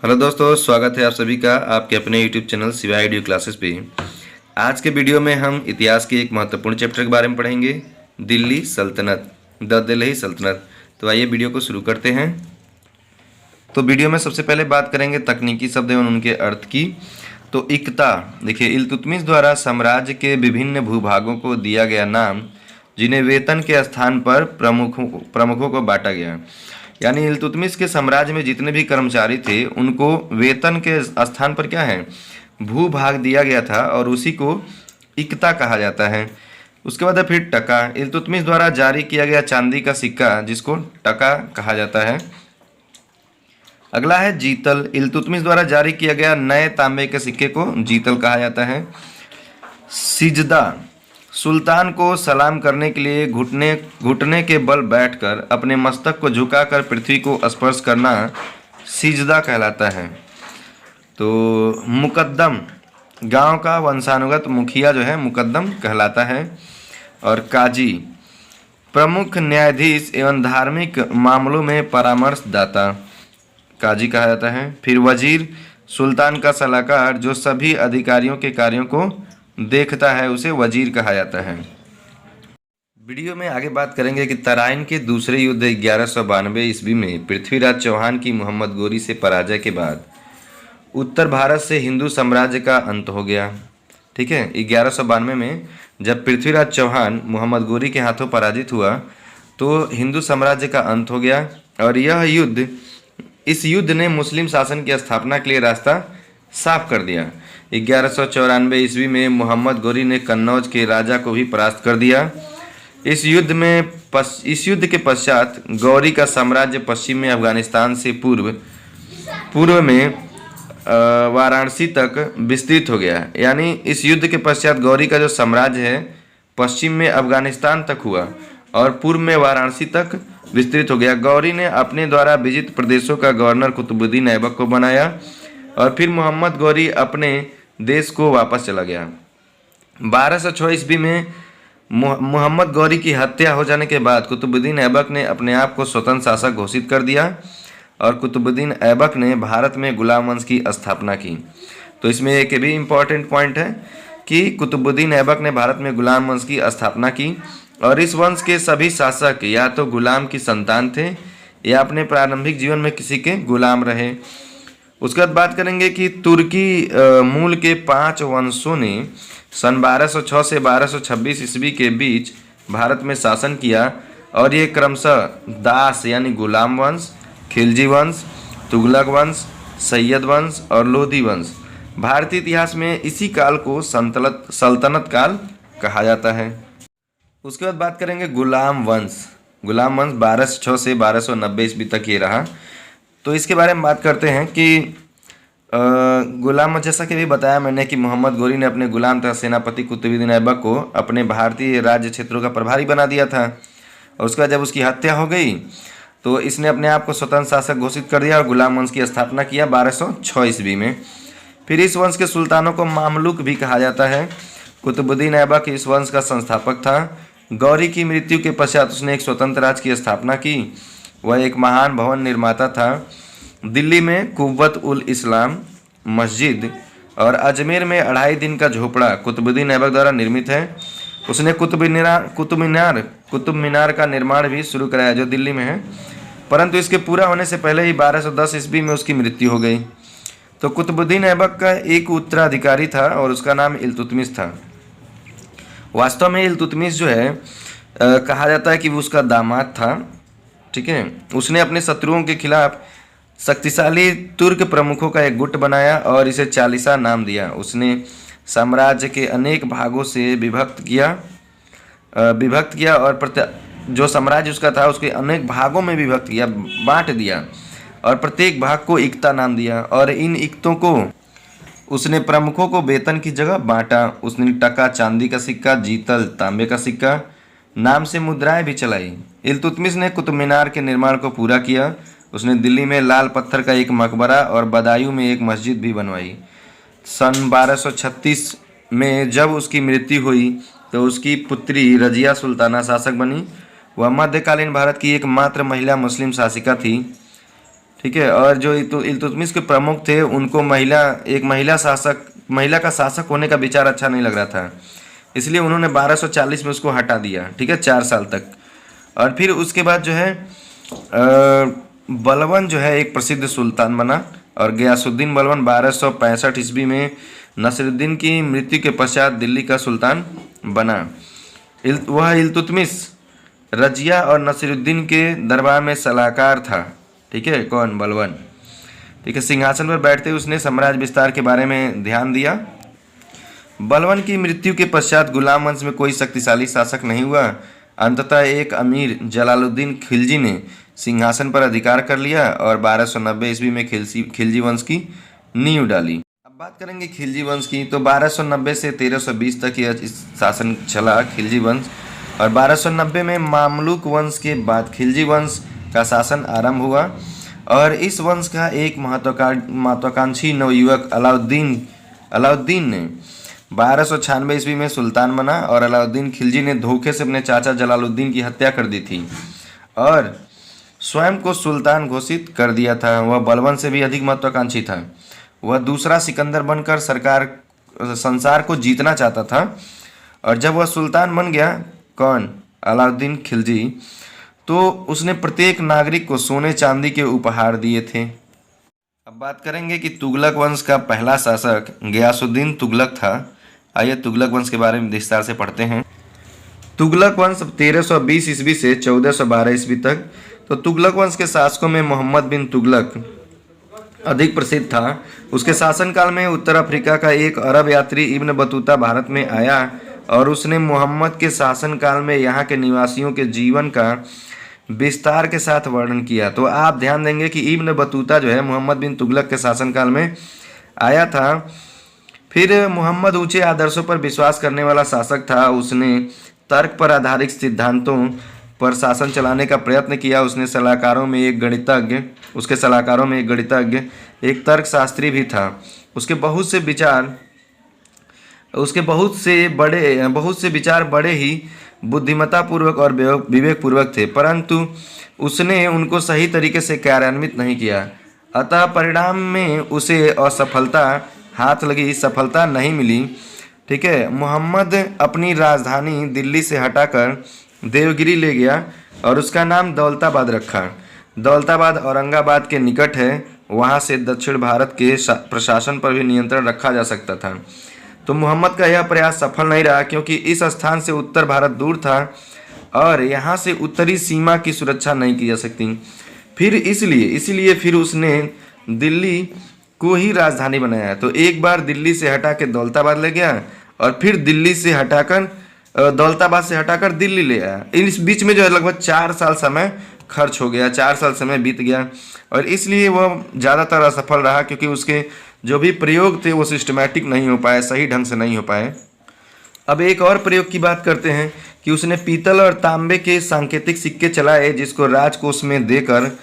Hello दोस्तों, स्वागत है आप सभी का आपके अपने YouTube चैनल सिवाय ऑडियो क्लासेस पे। आज के वीडियो में हम इतिहास के एक महत्वपूर्ण चैप्टर के बारे में पढ़ेंगे, दिल्ली सल्तनत, द दिल्ली सल्तनत। तो आइए वीडियो को शुरू करते हैं। तो वीडियो में सबसे पहले बात करेंगे तकनीकी शब्द एवं उनके अर्थ की। तो इक्ता, देखिए, इल्तुतमिश द्वारा साम्राज्य के विभिन्न भूभागों को दिया गया नाम, जिन्हें वेतन के स्थान पर प्रमुखों को बांटा गया। यानी इल्तुतमिश के साम्राज्य में जितने भी कर्मचारी थे उनको वेतन के स्थान पर क्या है, भूभाग दिया गया था और उसी को इक्ता कहा जाता है। उसके बाद है फिर टका, इल्तुतमिश द्वारा जारी किया गया चांदी का सिक्का जिसको टका कहा जाता है। अगला है जीतल, इल्तुतमिश द्वारा जारी किया गया नए तांबे के सिक्के को जीतल कहा जाता है। सिजदा, सुल्तान को सलाम करने के लिए घुटने के बल बैठकर अपने मस्तक को झुकाकर पृथ्वी को स्पर्श करना सिजदा कहलाता है। तो मुकद्दम, गांव का वंशानुगत मुखिया जो है मुकद्दम कहलाता है। और काजी, प्रमुख न्यायाधीश एवं धार्मिक मामलों में परामर्शदाता, काजी कहा जाता है। फिर वजीर, सुल्तान का सलाहकार जो सभी अधिकारियों के कार्यों को देखता है, उसे वजीर कहा जाता है। वीडियो में आगे बात करेंगे कि तराइन के दूसरे युद्ध 1192 ईस्वी में पृथ्वीराज चौहान की मोहम्मद गोरी से पराजय के बाद उत्तर भारत से हिंदू साम्राज्य का अंत हो गया। ठीक है, 1192 में जब पृथ्वीराज चौहान मोहम्मद गोरी के हाथों पराजित हुआ तो हिंदू साम्राज्य का अंत हो गया। और इस युद्ध ने मुस्लिम शासन की स्थापना के लिए रास्ता साफ कर दिया। 1194 ईस्वी में मोहम्मद गोरी ने कन्नौज के राजा को भी परास्त कर दिया। इस युद्ध के पश्चात गौरी का साम्राज्य पश्चिम में अफगानिस्तान से पूर्व में वाराणसी तक विस्तृत हो गया। यानी इस युद्ध के पश्चात गौरी का जो साम्राज्य है पश्चिम में अफगानिस्तान तक हुआ और पूर्व में वाराणसी तक विस्तृत हो गया। गौरी ने अपने द्वारा विजित प्रदेशों का गवर्नर कुतुबुद्दीन ऐबक को बनाया और फिर मोहम्मद गोरी अपने देश को वापस चला गया। 1206 ईस्वी में मोहम्मद गोरी की हत्या हो जाने के बाद कुतुबुद्दीन ऐबक ने अपने आप को स्वतंत्र शासक घोषित कर दिया और कुतुबुद्दीन ऐबक ने भारत में गुलाम वंश की स्थापना की। तो इसमें एक भी इम्पॉर्टेंट पॉइंट है कि कुतुबुद्दीन ऐबक ने भारत में गुलाम वंश की स्थापना की और इस वंश के सभी शासक या तो गुलाम की संतान थे या अपने प्रारंभिक जीवन में किसी के गुलाम रहे। उसके बाद बात करेंगे कि तुर्की मूल के 5 वंशों ने सन 1206 से 1226 ईस्वी के बीच भारत में शासन किया और ये क्रमशः दास यानी गुलाम वंश, खिलजी वंश, तुगलक वंश, सैयद वंश और लोधी वंश। भारतीय इतिहास में इसी काल को सल्तनत काल कहा जाता है। उसके बाद बात करेंगे गुलाम वंश। गुलाम वंश 1206 से 1290 ईस्वी तक ये रहा। तो इसके बारे में बात करते हैं कि गुलाम, जैसा कि भी बताया मैंने कि मोहम्मद गोरी ने अपने गुलाम तथा सेनापति कुतुबुद्दीन ऐबक को अपने भारतीय राज्य क्षेत्रों का प्रभारी बना दिया था और उसके बाद जब उसकी हत्या हो गई तो इसने अपने आप को स्वतंत्र शासक घोषित कर दिया और गुलाम वंश की स्थापना किया 1206 ईस्वी में। फिर इस वंश के सुल्तानों को मामलुक भी कहा जाता है। कुतुबुद्दीन ऐबक इस वंश का संस्थापक था। गौरी की मृत्यु के पश्चात उसने एक स्वतंत्र राज्य की स्थापना की। वह एक महान भवन निर्माता था। दिल्ली में कुव्वत उल इस्लाम मस्जिद और अजमेर में 2.5 दिन का झोपड़ा कुतुबुद्दीन ऐबक द्वारा निर्मित है। उसने कुतुब मीनार का निर्माण भी शुरू कराया जो दिल्ली में है, परंतु इसके पूरा होने से पहले ही 1210 ईस्वी में उसकी मृत्यु हो गई। तो कुतुबुद्दीन ऐबक का एक उत्तराधिकारी था और उसका नाम इल्तुतमिश था। वास्तव में इल्तुतमिश जो है कहा जाता है कि वो उसका दामाद था। ठीक है, उसने अपने शत्रुओं के खिलाफ शक्तिशाली तुर्क प्रमुखों का एक गुट बनाया और इसे चालीसा नाम दिया। उसने साम्राज्य के अनेक भागों से विभक्त किया और जो साम्राज्य उसका था उसके अनेक भागों में विभक्त किया, बांट दिया और प्रत्येक भाग को इक्ता नाम दिया और इन इक्तों को उसने प्रमुखों को वेतन की जगह बांटा। उसने टका चांदी का सिक्का, जीतल तांबे का सिक्का नाम से मुद्राएं भी चलाई। इल्तुतमिश ने कुतुब मीनार के निर्माण को पूरा किया। उसने दिल्ली में लाल पत्थर का एक मकबरा और बदायूं में एक मस्जिद भी बनवाई। सन 1236 में जब उसकी मृत्यु हुई तो उसकी पुत्री रजिया सुल्ताना शासक बनी। वह मध्यकालीन भारत की एकमात्र महिला मुस्लिम शासिका थी। ठीक है। और जो इल्तुतमिश के प्रमुख थे उनको एक महिला का शासक होने का विचार अच्छा नहीं लग रहा था, इसलिए उन्होंने 1240 में उसको हटा दिया। ठीक है, 4 साल तक। और फिर उसके बाद जो है बलबन जो है एक प्रसिद्ध सुल्तान बना, और गयासुद्दीन बलबन 1265 ईस्वी में नसीरुद्दीन की मृत्यु के पश्चात दिल्ली का सुल्तान बना। वह इल्तुतमिश, रजिया और नसीरुद्दीन के दरबार में सलाहकार था। ठीक है, कौन? बलबन। ठीक है, सिंहासन पर बैठते ही उसने साम्राज्य विस्तार के बारे में ध्यान दिया। बलबन की मृत्यु के पश्चात गुलाम वंश में कोई शक्तिशाली शासक नहीं हुआ। अंततः एक अमीर जलालुद्दीन खिलजी ने सिंहासन पर अधिकार कर लिया और 1290 ईस्वी में खिलजी वंश की नींव डाली। अब बात करेंगे खिलजी वंश की, तो 1290 से 1320 तक यह शासन चला खिलजी वंश, और 1290 में मामलुक वंश के बाद खिलजी वंश का शासन आरंभ हुआ। और इस वंश का एक महत्वाकांक्षी नवयुवक अलाउद्दीन ने 1296 ईस्वी में सुल्तान बना, और अलाउद्दीन खिलजी ने धोखे से अपने चाचा जलालुद्दीन की हत्या कर दी थी और स्वयं को सुल्तान घोषित कर दिया था। वह बलबन से भी अधिक महत्वाकांक्षी था। वह दूसरा सिकंदर बनकर संसार को जीतना चाहता था, और जब वह सुल्तान बन गया, कौन? अलाउद्दीन खिलजी, तो उसने प्रत्येक नागरिक को सोने चांदी के उपहार दिए थे। अब बात करेंगे कि तुगलक वंश का पहला शासक गयासुद्दीन तुगलक था। आइए तुगलक वंश के बारे में विस्तार से पढ़ते हैं। तुगलक वंश 1320 ईस्वी से 1412 ईस्वी तक। तो तुगलक वंश के शासकों में मोहम्मद बिन तुगलक अधिक प्रसिद्ध था। उसके शासनकाल में उत्तर अफ्रीका का एक अरब यात्री इब्न बतूता भारत में आया, और उसने मोहम्मद के शासनकाल में यहाँ के निवासियों के जीवन का विस्तार के साथ वर्णन किया। तो आप ध्यान देंगे कि इब्न बतूता जो है मोहम्मद बिन तुगलक के शासनकाल में आया था। फिर मोहम्मद ऊंचे आदर्शों पर विश्वास करने वाला शासक था। उसने तर्क पर आधारित सिद्धांतों पर शासन चलाने का प्रयत्न किया। उसके सलाहकारों में एक गणितज्ञ, एक तर्कशास्त्री भी था। उसके बहुत से विचार बड़े ही बुद्धिमत्तापूर्वक और विवेकपूर्वक थे, परंतु उसने उनको सही तरीके से कार्यान्वित नहीं किया। अतः परिणाम में उसे सफलता नहीं मिली। ठीक है, मोहम्मद अपनी राजधानी दिल्ली से हटाकर देवगिरी ले गया और उसका नाम दौलताबाद रखा। दौलताबाद औरंगाबाद के निकट है। वहाँ से दक्षिण भारत के प्रशासन पर भी नियंत्रण रखा जा सकता था। तो मोहम्मद का यह प्रयास सफल नहीं रहा, क्योंकि इस स्थान से उत्तर भारत दूर था और यहाँ से उत्तरी सीमा की सुरक्षा नहीं की जा सकती। फिर इसलिए फिर उसने दिल्ली को ही राजधानी बनाया। तो एक बार दिल्ली से हटा के दौलताबाद ले गया, और फिर दौलताबाद से हटाकर दिल्ली ले आया। इस बीच में जो है लगभग 4 साल समय खर्च हो गया, 4 साल समय बीत गया, और इसलिए वह ज़्यादातर असफल रहा, क्योंकि उसके जो भी प्रयोग थे वो सिस्टमैटिक नहीं हो पाए, सही ढंग से नहीं हो पाए। अब एक और प्रयोग की बात करते हैं कि उसने पीतल और तांबे के सांकेतिक सिक्के चलाए, जिसको राजकोष में देकर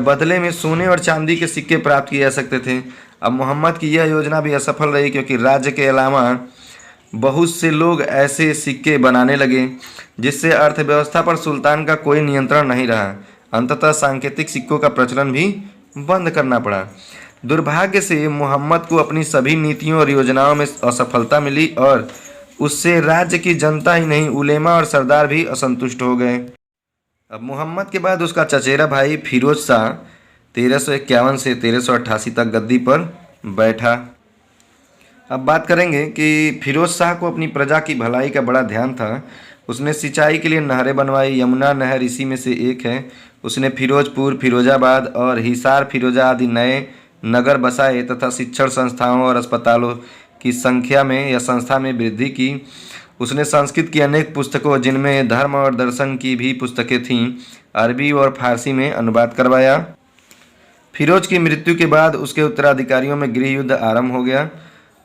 बदले में सोने और चांदी के सिक्के प्राप्त किए जा सकते थे। अब मोहम्मद की यह योजना भी असफल रही, क्योंकि राज्य के अलावा बहुत से लोग ऐसे सिक्के बनाने लगे, जिससे अर्थव्यवस्था पर सुल्तान का कोई नियंत्रण नहीं रहा। अंततः सांकेतिक सिक्कों का प्रचलन भी बंद करना पड़ा। दुर्भाग्य से मोहम्मद को अपनी सभी नीतियों और योजनाओं में असफलता मिली, और उससे राज्य की जनता ही नहीं, उलेमा और सरदार भी असंतुष्ट हो गए। अब मोहम्मद के बाद उसका चचेरा भाई फिरोज शाह 1351 से 1388 तक गद्दी पर बैठा। अब बात करेंगे कि फिरोज शाह को अपनी प्रजा की भलाई का बड़ा ध्यान था। उसने सिंचाई के लिए नहरें बनवाई। यमुना नहर इसी में से एक है। उसने फिरोजपुर, फिरोजाबाद और हिसार फिरोजा आदि नए नगर बसाए तथा शिक्षण संस्थाओं और अस्पतालों की संख्या में वृद्धि की। उसने संस्कृत की अनेक पुस्तकों, जिनमें धर्म और दर्शन की भी पुस्तकें थीं, अरबी और फारसी में अनुवाद करवाया। फिरोज की मृत्यु के बाद उसके उत्तराधिकारियों में गृह युद्ध आरंभ हो गया,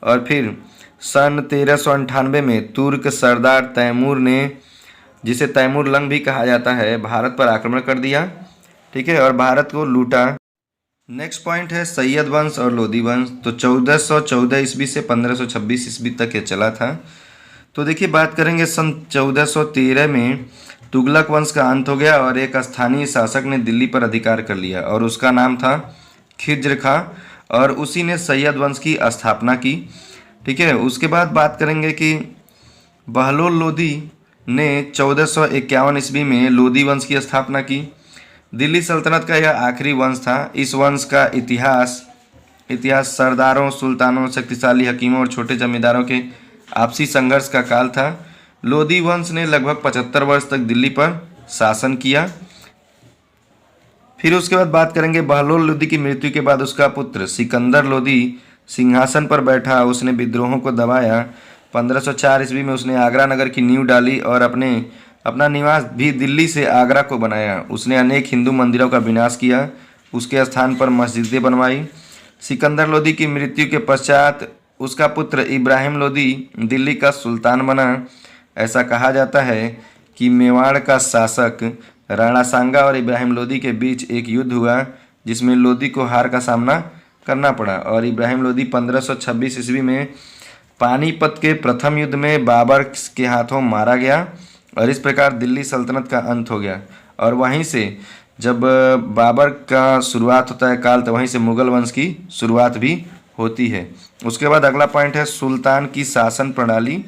और फिर सन 1398 में तुर्क सरदार तैमूर ने, जिसे तैमूर लंग भी कहा जाता है, भारत पर आक्रमण कर दिया। ठीक है, और भारत को लूटा। नेक्स्ट पॉइंट है सैयद वंश और लोदी वंश। तो 1414 ईस्वी से 1526 ईस्वी तक ये चला था। तो देखिए बात करेंगे सन 1413 में तुगलक वंश का अंत हो गया और एक स्थानीय शासक ने दिल्ली पर अधिकार कर लिया और उसका नाम था खिज्र खां और उसी ने सैयद वंश की स्थापना की। ठीक है, उसके बाद बात करेंगे कि बहलोल लोदी ने 1451 ईस्वी में लोदी वंश की स्थापना की। दिल्ली सल्तनत का यह आखिरी वंश था। इस वंश का इतिहास सरदारों, सुल्तानों, शक्तिशाली हकीमों और छोटे जमींदारों के आपसी संघर्ष का काल था। लोदी वंश ने लगभग 75 वर्ष तक दिल्ली पर शासन किया। फिर उसके बाद बात करेंगे बहलोल लोदी की मृत्यु के बाद उसका पुत्र सिकंदर लोदी सिंहासन पर बैठा। उसने विद्रोहों को दबाया। 1504 ईस्वी में उसने आगरा नगर की नींव डाली और अपना निवास भी दिल्ली से आगरा को बनाया। उसने अनेक हिंदू मंदिरों का विनाश किया, उसके स्थान पर मस्जिदें बनवाई। सिकंदर लोदी की मृत्यु के पश्चात उसका पुत्र इब्राहिम लोदी दिल्ली का सुल्तान बना। ऐसा कहा जाता है कि मेवाड़ का शासक राणा सांगा और इब्राहिम लोदी के बीच एक युद्ध हुआ जिसमें लोदी को हार का सामना करना पड़ा और इब्राहिम लोदी 1526 ईस्वी में पानीपत के प्रथम युद्ध में बाबर के हाथों मारा गया और इस प्रकार दिल्ली सल्तनत का अंत हो गया। और वहीं से जब बाबर का शुरुआत होता है काल, तो वहीं से मुगल वंश की शुरुआत भी होती है। उसके बाद अगला पॉइंट है सुल्तान की शासन प्रणाली।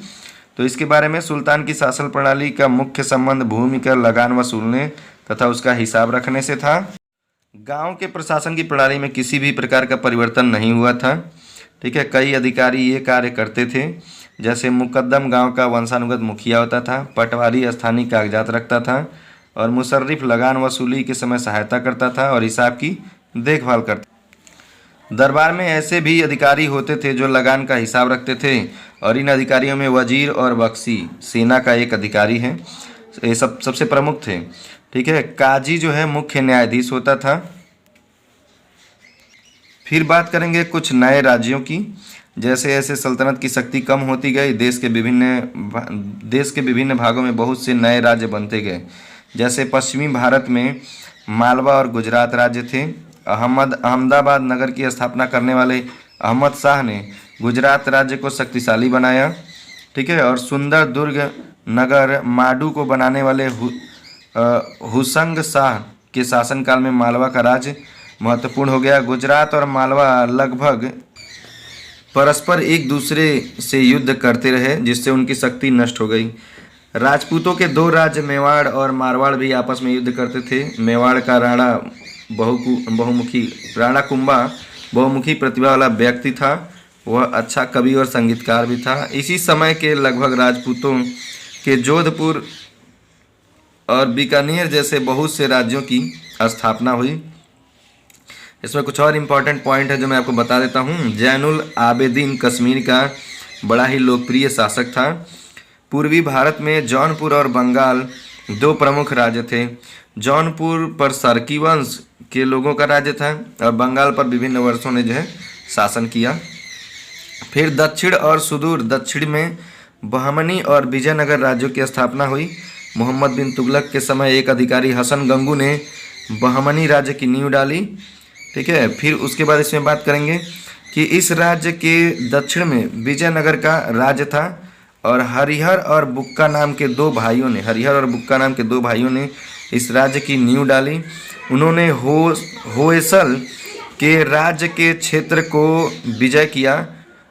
तो इसके बारे में सुल्तान की शासन प्रणाली का मुख्य संबंध भूमि कर लगान वसूलने तथा उसका हिसाब रखने से था। गांव के प्रशासन की प्रणाली में किसी भी प्रकार का परिवर्तन नहीं हुआ था। ठीक है, कई अधिकारी ये कार्य करते थे, जैसे मुकद्दम गांव का वंशानुगत मुखिया होता था, पटवारी स्थानीय कागजात रखता था और मुशर्रिफ लगान वसूली के समय सहायता करता था और हिसाब की देखभाल करता। दरबार में ऐसे भी अधिकारी होते थे जो लगान का हिसाब रखते थे और इन अधिकारियों में वजीर और बख्शी सेना का एक अधिकारी है, ये सबसे प्रमुख थे। ठीक है, काजी जो है मुख्य न्यायाधीश होता था। फिर बात करेंगे कुछ नए राज्यों की। जैसे जैसे सल्तनत की शक्ति कम होती गई, देश के विभिन्न भागों में बहुत से नए राज्य बनते गए। जैसे पश्चिमी भारत में मालवा और गुजरात राज्य थे। अहमदाबाद नगर की स्थापना करने वाले अहमद शाह ने गुजरात राज्य को शक्तिशाली बनाया। ठीक है, और सुंदर दुर्ग नगर माडू को बनाने वाले हुसंग शाह के शासनकाल में मालवा का राज्य महत्वपूर्ण हो गया। गुजरात और मालवा लगभग परस्पर एक दूसरे से युद्ध करते रहे, जिससे उनकी शक्ति नष्ट हो गई। राजपूतों के दो राज्य मेवाड़ और मारवाड़ भी आपस में युद्ध करते थे। मेवाड़ का राणा कुंभा बहुमुखी प्रतिभा वाला व्यक्ति था। वह अच्छा कवि और संगीतकार भी था। इसी समय के लगभग राजपूतों के जोधपुर और बीकानेर जैसे बहुत से राज्यों की स्थापना हुई। इसमें कुछ और इम्पोर्टेंट पॉइंट है जो मैं आपको बता देता हूँ। जैनुल आबेदीन कश्मीर का बड़ा ही लोकप्रिय शासक था। पूर्वी भारत में जौनपुर और बंगाल दो प्रमुख राज्य थे। जौनपुर पर सरकी वंश के लोगों का राज्य था और बंगाल पर विभिन्न वर्षों ने जो है शासन किया। फिर दक्षिण और सुदूर दक्षिण में बहमनी और विजयनगर राज्यों की स्थापना हुई। मोहम्मद बिन तुगलक के समय एक अधिकारी हसन गंगू ने बहमनी राज्य की नींव डाली। ठीक है, फिर उसके बाद इसमें बात करेंगे कि इस राज्य के दक्षिण में विजयनगर का राज्य था और हरिहर और बुक्का नाम के दो भाइयों ने इस राज्य की नींव डाली। उन्होंने होयसल के राज्य के क्षेत्र को विजय किया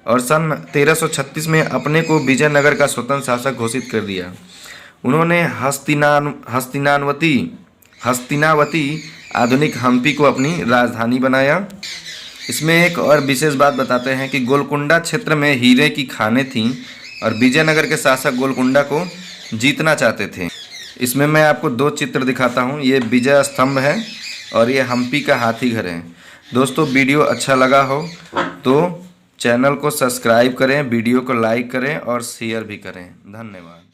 और सन 1336 में अपने को विजयनगर का स्वतंत्र शासक घोषित कर दिया। उन्होंने हस्तिनावती आधुनिक हम्पी को अपनी राजधानी बनाया। इसमें एक और विशेष बात बताते हैं कि गोलकुंडा क्षेत्र में हीरे की खानें थीं और विजयनगर के शासक गोलकुंडा को जीतना चाहते थे। इसमें मैं आपको दो चित्र दिखाता हूँ। ये विजय स्तंभ है और ये हम्पी का हाथी घर है। दोस्तों, वीडियो अच्छा लगा हो तो चैनल को सब्सक्राइब करें, वीडियो को लाइक करें और शेयर भी करें। धन्यवाद।